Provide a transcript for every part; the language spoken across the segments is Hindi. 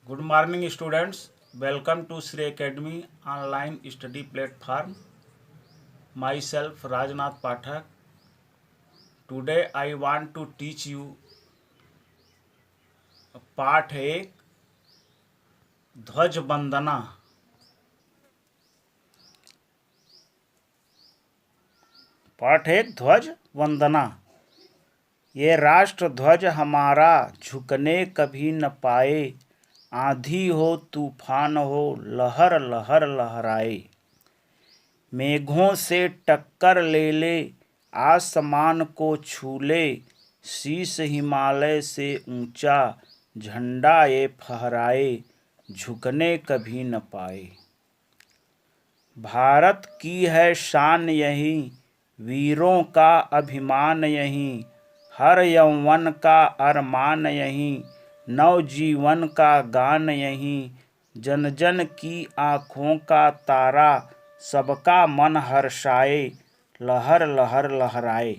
Good morning, students. Welcome to Sri Academy online study platform. Myself Rajnath Pathak. Today I want to teach you पाठ 1 ध्वज वंदना। पाठ 1 ध्वज वंदना। ये राष्ट्र ध्वज हमारा झुकने कभी न पाए, आंधी हो तूफान हो लहर लहर लहराए। मेघों से टक्कर ले ले आसमान को छू ले, शीश हिमालय से ऊंचा झंडा ये फहराए, झुकने कभी न पाए। भारत की है शान यही, वीरों का अभिमान यही, हर यौवन का अरमान यही, नवजीवन का गान यही, जन जन की आँखों का तारा, सबका मन हर्षाए, लहर लहर लहराए।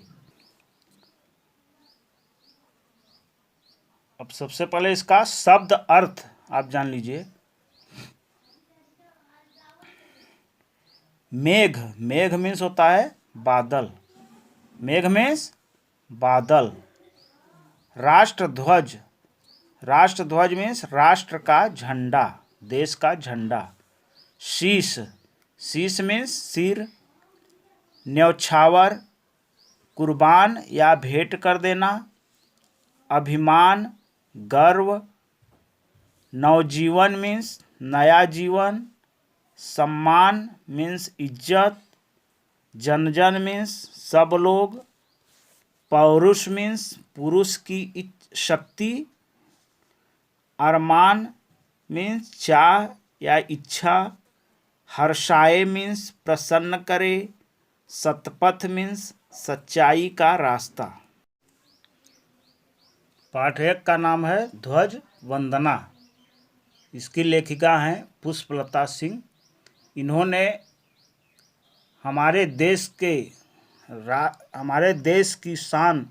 अब सबसे पहले इसका शब्द अर्थ आप जान लीजिए। मेघ, मेघ मीन्स होता है बादल, मेघ मीन्स बादल। राष्ट्र ध्वज, राष्ट्र ध्वज मीन्स राष्ट्र का झंडा, देश का झंडा। शीश, शीश मीन्स सिर। न्यौछावर, कुर्बान या भेंट कर देना। अभिमान, गर्व। नवजीवन मीन्स नया जीवन। सम्मान मीन्स इज्जत। जन जन मीन्स सब लोग। पौरुष मीन्स पुरुष की शक्ति। अरमान मीन्स चाह या इच्छा। हर्षाए मीन्स प्रसन्न करे। सतपथ मीन्स सच्चाई का रास्ता। पाठ 1 का नाम है ध्वज वंदना। इसकी लेखिका हैं पुष्पलता सिंह। इन्होंने हमारे देश की शान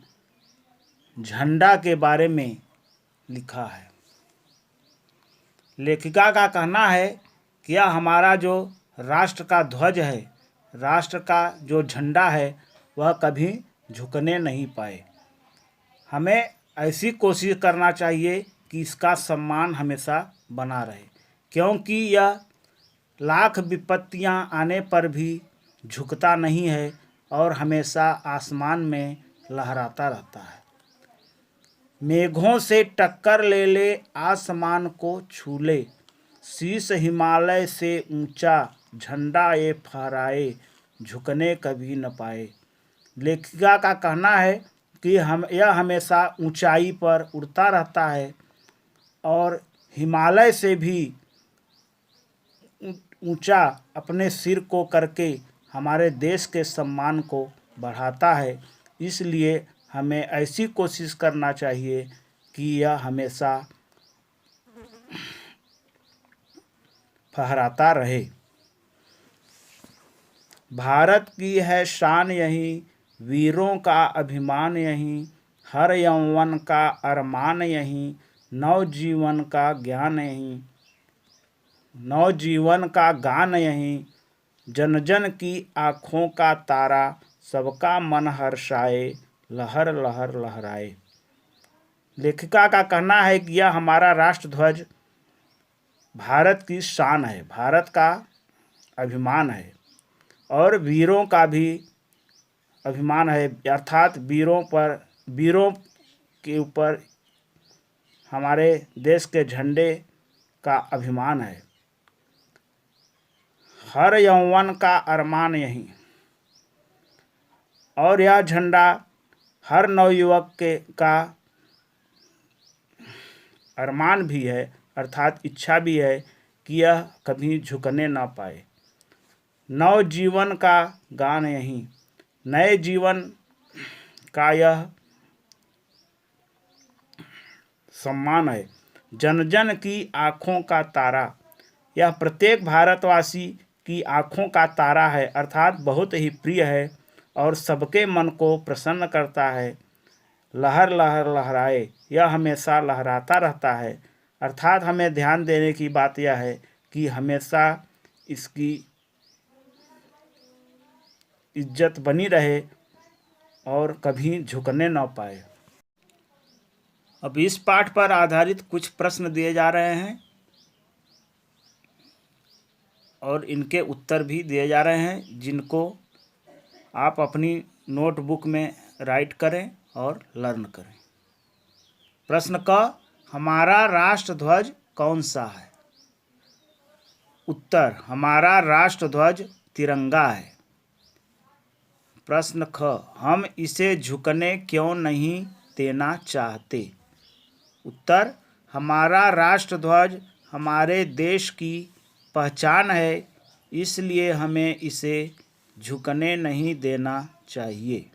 झंडा के बारे में लिखा है। लेखिका का कहना है कि यह हमारा जो राष्ट्र का ध्वज है, राष्ट्र का जो झंडा है, वह कभी झुकने नहीं पाए। हमें ऐसी कोशिश करना चाहिए कि इसका सम्मान हमेशा बना रहे, क्योंकि यह लाख विपत्तियां आने पर भी झुकता नहीं है और हमेशा आसमान में लहराता रहता है। मेघों से टक्कर ले ले आसमान को छू ले, शीश हिमालय से ऊंचा झंडा ये फहराए, झुकने कभी न पाए। लेखिका का कहना है कि यह हमेशा ऊंचाई पर उड़ता रहता है और हिमालय से भी ऊंचा अपने सिर को करके हमारे देश के सम्मान को बढ़ाता है। इसलिए हमें ऐसी कोशिश करना चाहिए कि यह हमेशा फहराता रहे। भारत की है शान यही, वीरों का अभिमान यही, हर यौवन का अरमान यही, नवजीवन का ज्ञान यही, नवजीवन का गान यही, जन जन की आँखों का तारा, सबका मन हर्षाए, लहर लहर लहराए। लेखिका का कहना है कि यह हमारा राष्ट्र ध्वज भारत की शान है, भारत का अभिमान है और वीरों का भी अभिमान है, अर्थात वीरों के ऊपर हमारे देश के झंडे का अभिमान है। हर यौवन का अरमान यही, और यह झंडा हर नवयुवक का अरमान भी है, अर्थात इच्छा भी है कि यह कभी झुकने ना पाए। नवजीवन का गान यही, नए जीवन का यह सम्मान है। जन जन की आँखों का तारा, यह प्रत्येक भारतवासी की आँखों का तारा है, अर्थात बहुत ही प्रिय है और सबके मन को प्रसन्न करता है। लहर लहर लहराए, यह हमेशा लहराता रहता है अर्थात हमें ध्यान देने की बात यह है कि हमेशा इसकी इज्जत बनी रहे और कभी झुकने न पाए। अब इस पाठ पर आधारित कुछ प्रश्न दिए जा रहे हैं और इनके उत्तर भी दिए जा रहे हैं, जिनको आप अपनी नोटबुक में राइट करें और लर्न करें। प्रश्न क, हमारा राष्ट्र ध्वज कौन सा है? उत्तर, हमारा राष्ट्र ध्वज तिरंगा है। प्रश्न ख, हम इसे झुकने क्यों नहीं देना चाहते? उत्तर, हमारा राष्ट्र ध्वज हमारे देश की पहचान है, इसलिए हमें इसे झुकने नहीं देना चाहिए।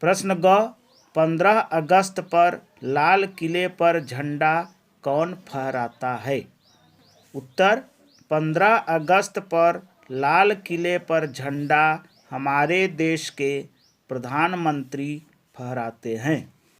प्रश्न ग, 15 अगस्त पर लाल किले पर झंडा कौन फहराता है? उत्तर, 15 अगस्त पर लाल किले पर झंडा हमारे देश के प्रधानमंत्री फहराते हैं।